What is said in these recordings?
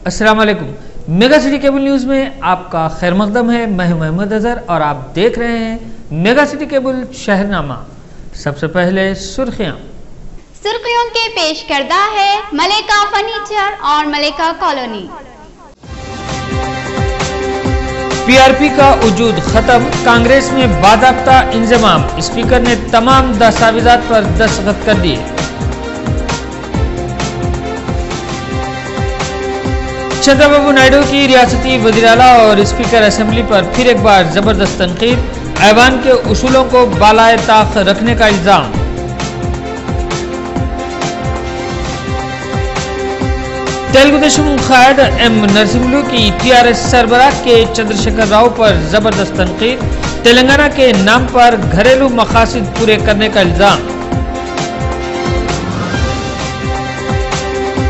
السلام علیکم، mega city cable news میں آپ کا خیر مقدم ہے۔ میں محمد اظہر اور آپ دیکھ رہے ہیں میگا سٹی کیبل شہرنامہ۔ سب سے پہلے سرخیاں کے پیش کردہ ہے ملیکا فرنیچر اور Malaika colony. P R P کا وجود ختم، کانگریس میں باضابطہ انضمام، اسپیکر نے تمام دستاویزات پر دستخط کر دیے۔ چندرا بابو نائیڈو کی ریاستی وزیراعلیٰ اور اسپیکر اسمبلی پر پھر ایک بار زبردست تنقید، ایوان کے اصولوں کو بالائے طاق رکھنے کا الزام۔ تیلگو دیشم قائد ایم نرسملو کی ٹی آر ایس سربراہ کے چندرشیکھر راؤ پر زبردست تنقید، تلنگانہ کے نام پر گھریلو مقاصد پورے کرنے کا الزام۔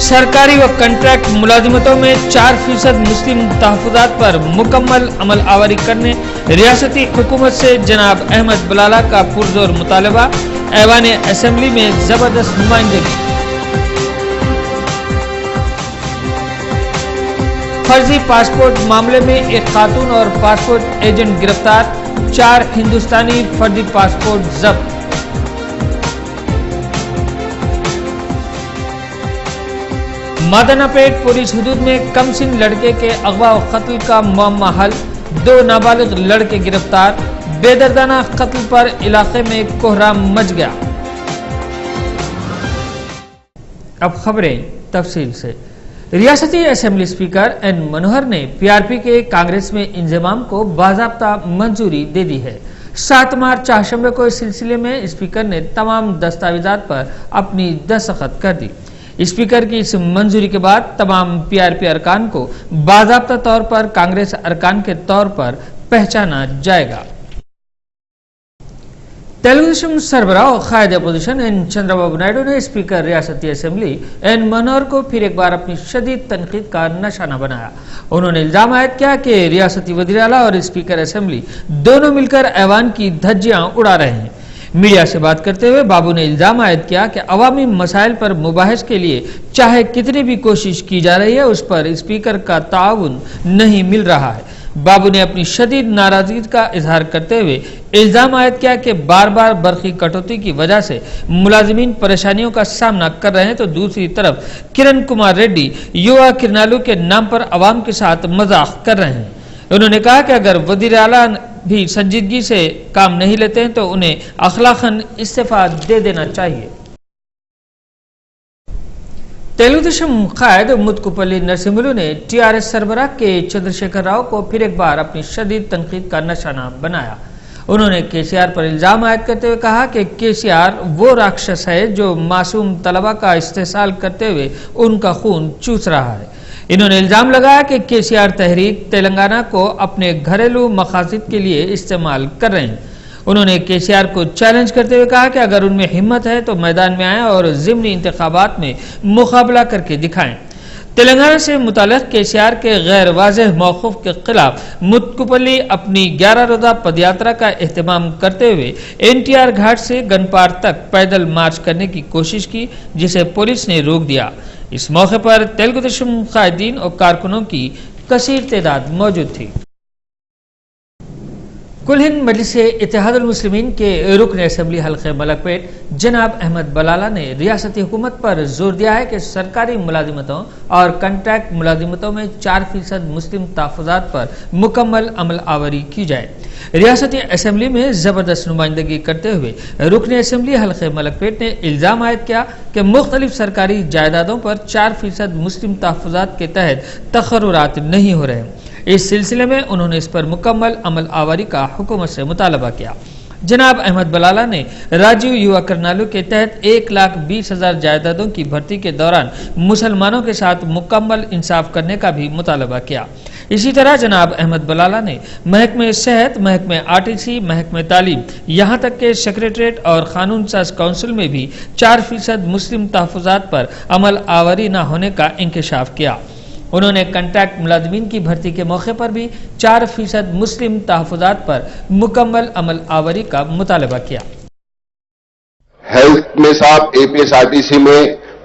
سرکاری و کنٹریکٹ ملازمتوں میں 4% مسلم تحفظات پر مکمل عمل آوری کرنے، ریاستی حکومت سے جناب احمد بلالہ کا پرزور مطالبہ، ایوان اسمبلی میں زبردست نمائندگی۔ فرضی پاسپورٹ معاملے میں ایک خاتون اور پاسپورٹ ایجنٹ گرفتار، 4 ہندوستانی فرضی پاسپورٹ ضبط۔ مادنا پیٹ پولیس حدود میں کم سن لڑکے کے اغوا و قتل کا معمہ حل، 2 نابالغ لڑکے گرفتار، بے دردانہ قتل پر علاقے میں کوہرام مچ گیا۔ اب خبریں تفصیل سے۔ ریاستی اسمبلی اسپیکر این منوہر نے پی آر پی کے کانگریس میں انضمام کو باضابطہ منظوری دے دی ہے۔ 7 مارچ چہارشنبے کو اس سلسلے میں اسپیکر نے تمام دستاویزات پر اپنی دستخط کر دی۔ اسپیکر کی اس منظوری کے بعد تمام پی آر پی ارکان کو باضابطہ طور پر کانگریس ارکان کے طور پر پہچانا جائے گا۔ تیلگو دیشم سربراہ اور قائد اپوزیشن این چندرا بابو نائیڈو نے اسپیکر ریاستی اسمبلی این منوہر کو پھر ایک بار اپنی شدید تنقید کا نشانہ بنایا۔ انہوں نے الزام عائد کیا کہ ریاستی وزیر اعلیٰ اور اسپیکر اسمبلی دونوں مل کر ایوان کی دھجیاں اڑا رہے ہیں۔ میڈیا سے بات کرتے ہوئے بابو نے الزام عائد کیا کہ عوامی مسائل پر مباحث کے لیے چاہے کتنی بھی کوشش کی جا رہی ہے، اس پر اسپیکر کا تعاون نہیں مل رہا ہے۔ بابو نے اپنی شدید ناراضگی کا اظہار کرتے ہوئے الزام عائد کیا کہ بار بار برقی کٹوتی کی وجہ سے ملازمین پریشانیوں کا سامنا کر رہے ہیں، تو دوسری طرف کرن کمار ریڈی یووا کرنالو کے نام پر عوام کے ساتھ مذاق کر رہے ہیں۔ انہوں نے کہا کہ اگر وزیر اعلیٰ بھی سنجیدگی سے کام نہیں لیتے ہیں تو انہیں اخلاقاً استعفیٰ دے دینا چاہیے۔ تیلگو دیشم قائد متکوپلی نرسملو نے ٹی آر ایس سربراہ کے چندرشیکھر راؤ کو پھر ایک بار اپنی شدید تنقید کا نشانہ بنایا۔ انہوں نے کے سی آر پر الزام عائد کرتے ہوئے کہا کہ کے سی آر وہ راکشس ہے جو معصوم طلبہ کا استحصال کرتے ہوئے ان کا خون چوس رہا ہے۔ انہوں نے الزام لگایا کہ کے سی آر تحریک تلنگانہ کو اپنے گھریلو مقاصد کے لیے استعمال کر رہے ہیں۔ انہوں نے کے سی آر کو چیلنج کرتے ہوئے کہا کہ اگر ان میں ہمت ہے تو میدان میں آئیں اور ضمنی انتخابات میں مقابلہ کر کے دکھائیں۔ تلنگانہ سے متعلق کے سی آر کے غیر واضح موقف کے خلاف متکوپلی اپنی 11 روزہ پدیاترا کا اہتمام کرتے ہوئے این ٹی آر گھاٹ سے گنپار تک پیدل مارچ کرنے کی کوشش کی، جسے پولیس نے روک دیا۔ اس موقع پر تیلگو دیشم قائدین اور کارکنوں کی کثیر تعداد موجود تھی۔ کل ہند مجلس اتحاد المسلمین کے رکن اسمبلی حلقہ ملک پیٹ جناب احمد بلالہ نے ریاستی حکومت پر زور دیا ہے کہ سرکاری ملازمتوں اور کنٹریکٹ ملازمتوں میں 4% مسلم تحفظات پر مکمل عمل آوری کی جائے۔ ریاستی اسمبلی میں زبردست نمائندگی کرتے ہوئے رکن اسمبلی حلقہ ملک پیٹ نے الزام عائد کیا کہ مختلف سرکاری جائیدادوں پر 4% مسلم تحفظات کے تحت تقررات نہیں ہو رہے۔ اس سلسلے میں انہوں نے اس پر مکمل عمل آوری کا حکومت سے مطالبہ کیا۔ جناب احمد بلالہ نے راجیو یووا کرنالو کے تحت 1,20,000 جائیدادوں کی بھرتی کے دوران مسلمانوں کے ساتھ مکمل انصاف کرنے کا بھی مطالبہ کیا۔ اسی طرح جناب احمد بلالہ نے محکمہ صحت، محکمہ آر ٹی سی، محکمہ تعلیم، یہاں تک کہ سیکریٹریٹ اور قانون ساز کونسل میں بھی 4% مسلم تحفظات پر عمل آوری نہ ہونے کا انکشاف کیا۔ انہوں نے کنٹریکٹ ملازمین کی بھرتی کے موقع پر بھی 4% مسلم تحفظات پر مکمل عمل آوری کا مطالبہ کیا۔ ہیلتھ میں صاحب، A P S R T C میں،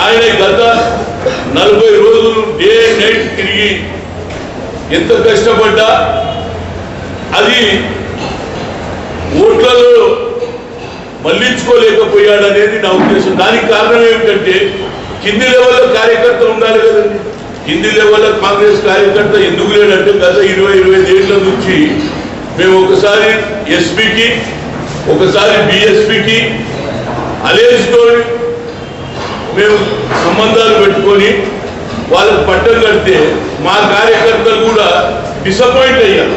ఆయన గత 40 రోజులు డే నైట్ తిరిగి ఎంత కష్టపడ్డా అది ఓట్లలో మళ్లించుకోలేకపోయాడనేది నా ఉద్దేశం। దానికి కారణం ఏమిటంటే కింది లెవెల్లో కార్యకర్త ఉండాలి కదండి। కింది లెవెల్లో కాంగ్రెస్ కార్యకర్త ఎందుకు లేడంటే గత 20-25 ఏళ్ల నుంచి మేము ఒకసారి ఎస్పీకి ఒకసారి బీఎస్పీకి అలేజ్తో మేము సంబంధాలు పెట్టుకొని వాళ్ళకి పట్టం కడితే మా కార్యకర్తలు కూడా డిసప్పాయింట్ అయ్యారు।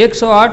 108